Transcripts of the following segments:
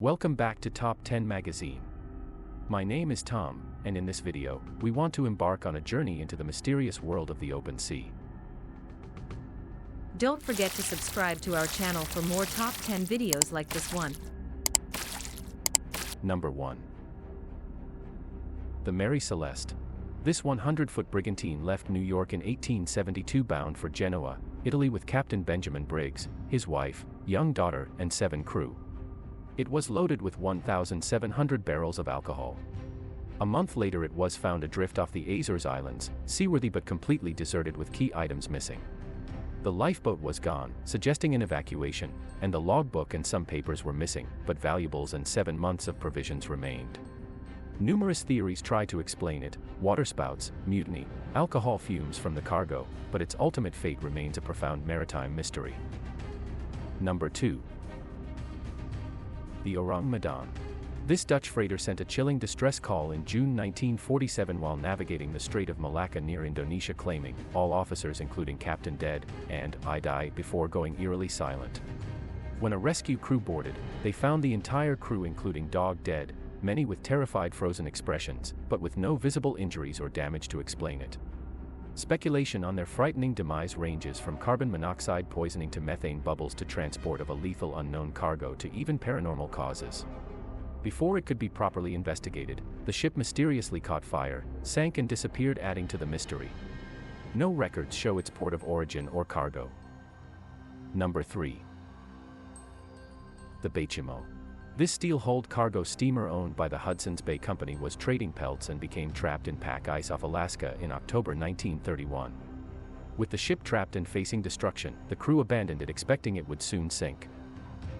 Welcome back to Top 10 Magazine. My name is Tom, and in this video, we want to embark on a journey into the mysterious world of the open sea. Don't forget to subscribe to our channel for more top 10 videos like this one. Number 1. The Mary Celeste. This 100-foot brigantine left New York in 1872 bound for Genoa, Italy with Captain Benjamin Briggs, his wife, young daughter, and 7 crew. It was loaded with 1,700 barrels of alcohol. A month later it was found adrift off the Azores Islands, seaworthy but completely deserted with key items missing. The lifeboat was gone, suggesting an evacuation, and the logbook and some papers were missing, but valuables and 7 months of provisions remained. Numerous theories try to explain it: waterspouts, mutiny, alcohol fumes from the cargo, but its ultimate fate remains a profound maritime mystery. Number 2. The Ourang Medan. This Dutch freighter sent a chilling distress call in June 1947 while navigating the Strait of Malacca near Indonesia, claiming, "All officers including captain dead," and "I die," before going eerily silent. When a rescue crew boarded, they found the entire crew including dog dead, many with terrified frozen expressions, but with no visible injuries or damage to explain it. Speculation on their frightening demise ranges from carbon monoxide poisoning to methane bubbles to transport of a lethal unknown cargo to even paranormal causes. Before it could be properly investigated, the ship mysteriously caught fire, sank and disappeared, adding to the mystery. No records show its port of origin or cargo. Number 3. The Baychimo. This steel-hulled cargo steamer owned by the Hudson's Bay Company was trading pelts and became trapped in pack ice off Alaska in October 1931. With the ship trapped and facing destruction, the crew abandoned it, expecting it would soon sink.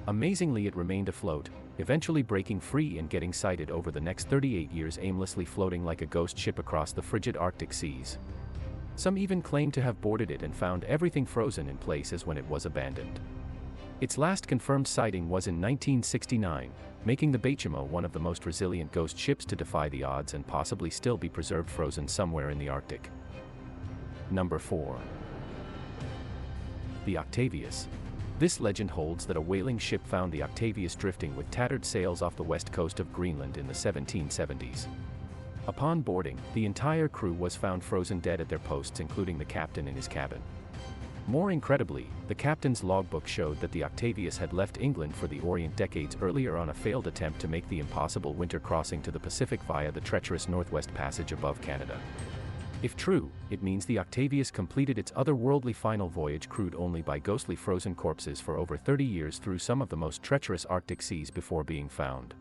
Amazingly, it remained afloat, eventually breaking free and getting sighted over the next 38 years, aimlessly floating like a ghost ship across the frigid Arctic seas. Some even claim to have boarded it and found everything frozen in place as when it was abandoned. Its last confirmed sighting was in 1969, making the Baychimo one of the most resilient ghost ships to defy the odds and possibly still be preserved frozen somewhere in the Arctic. Number 4. The Octavius. This legend holds that a whaling ship found the Octavius drifting with tattered sails off the west coast of Greenland in the 1770s. Upon boarding, the entire crew was found frozen dead at their posts, including the captain in his cabin. More incredibly, the captain's logbook showed that the Octavius had left England for the Orient decades earlier on a failed attempt to make the impossible winter crossing to the Pacific via the treacherous Northwest Passage above Canada. If true, it means the Octavius completed its otherworldly final voyage crewed only by ghostly frozen corpses for over 30 years through some of the most treacherous Arctic seas before being found.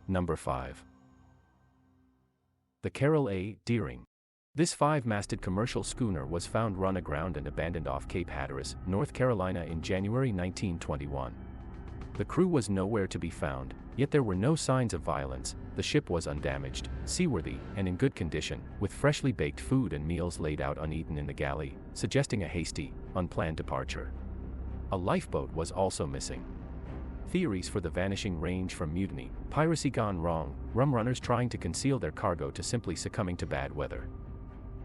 Number 5. The Carroll A. Deering. This 5-masted commercial schooner was found run aground and abandoned off Cape Hatteras, North Carolina in January 1921. The crew was nowhere to be found, yet there were no signs of violence. The ship was undamaged, seaworthy, and in good condition, with freshly baked food and meals laid out uneaten in the galley, suggesting a hasty, unplanned departure. A lifeboat was also missing. Theories for the vanishing range from mutiny, piracy gone wrong, rum runners trying to conceal their cargo, to simply succumbing to bad weather.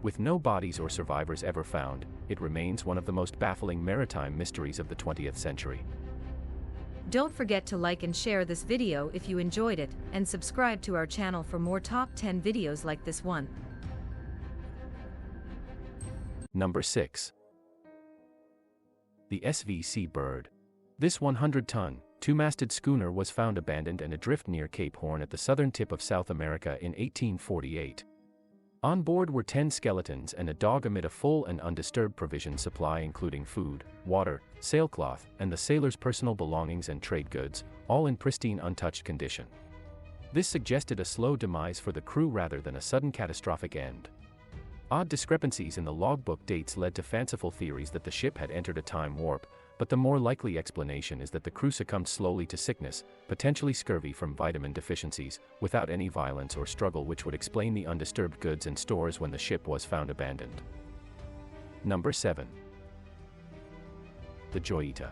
With no bodies or survivors ever found, it remains one of the most baffling maritime mysteries of the 20th century. Don't forget to like and share this video if you enjoyed it, and subscribe to our channel for more top 10 videos like this one. Number 6. The SVC Bird. This 100-ton, 2-masted schooner was found abandoned and adrift near Cape Horn at the southern tip of South America in 1848. On board were 10 skeletons and a dog amid a full and undisturbed provision supply, including food, water, sailcloth, and the sailors' personal belongings and trade goods, all in pristine, untouched condition. This suggested a slow demise for the crew rather than a sudden catastrophic end. Odd discrepancies in the logbook dates led to fanciful theories that the ship had entered a time warp, but the more likely explanation is that the crew succumbed slowly to sickness, potentially scurvy from vitamin deficiencies, without any violence or struggle, which would explain the undisturbed goods and stores when the ship was found abandoned. Number 7. The Joyita.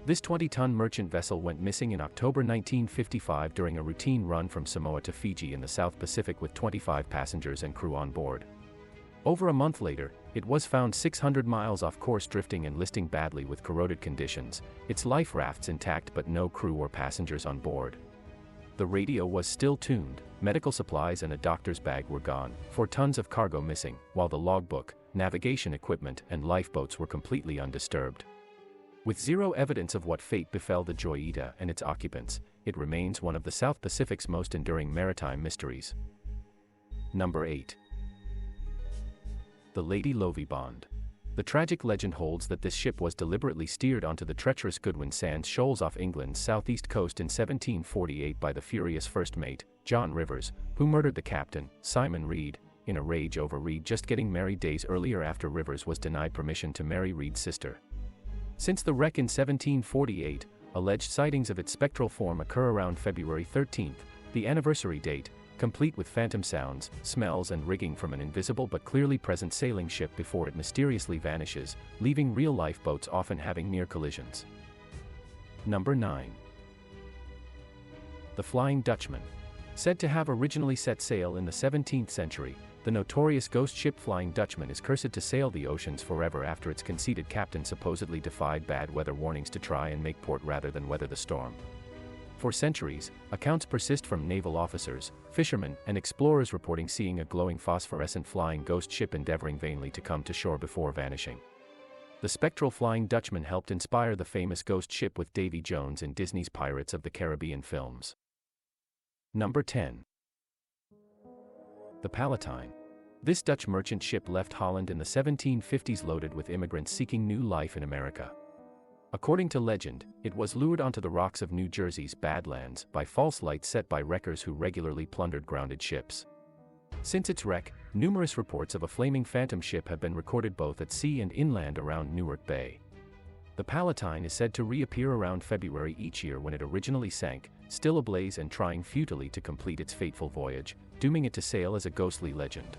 This 20-ton merchant vessel went missing in October 1955 during a routine run from Samoa to Fiji in the South Pacific with 25 passengers and crew on board. Over a month later, it was found 600 miles off course, drifting and listing badly with corroded conditions, its life rafts intact but no crew or passengers on board. The radio was still tuned, medical supplies and a doctor's bag were gone, 4 tons of cargo missing, while the logbook, navigation equipment and lifeboats were completely undisturbed. With zero evidence of what fate befell the Joyita and its occupants, it remains one of the South Pacific's most enduring maritime mysteries. Number 8. The Lady Lovibond. The tragic legend holds that this ship was deliberately steered onto the treacherous Goodwin Sands shoals off England's southeast coast in 1748 by the furious first mate, John Rivers, who murdered the captain, Simon Reed, in a rage over Reed just getting married days earlier after Rivers was denied permission to marry Reed's sister. Since the wreck in 1748, alleged sightings of its spectral form occur around February 13th, the anniversary date, complete with phantom sounds, smells and rigging from an invisible but clearly present sailing ship before it mysteriously vanishes, leaving real lifeboats often having near collisions. Number 9. The Flying Dutchman. Said to have originally set sail in the 17th century, the notorious ghost ship Flying Dutchman is cursed to sail the oceans forever after its conceited captain supposedly defied bad weather warnings to try and make port rather than weather the storm. For centuries, accounts persist from naval officers, fishermen, and explorers reporting seeing a glowing phosphorescent flying ghost ship endeavoring vainly to come to shore before vanishing. The spectral Flying Dutchman helped inspire the famous ghost ship with Davy Jones in Disney's Pirates of the Caribbean films. Number 10. The Palatine. This Dutch merchant ship left Holland in the 1750s loaded with immigrants seeking new life in America. According to legend, it was lured onto the rocks of New Jersey's Badlands by false lights set by wreckers who regularly plundered grounded ships. Since its wreck, numerous reports of a flaming phantom ship have been recorded both at sea and inland around Newark Bay. The Palatine is said to reappear around February each year when it originally sank, still ablaze and trying futilely to complete its fateful voyage, dooming it to sail as a ghostly legend.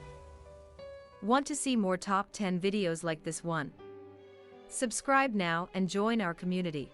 Want to see more top 10 videos like this one? Subscribe now and join our community.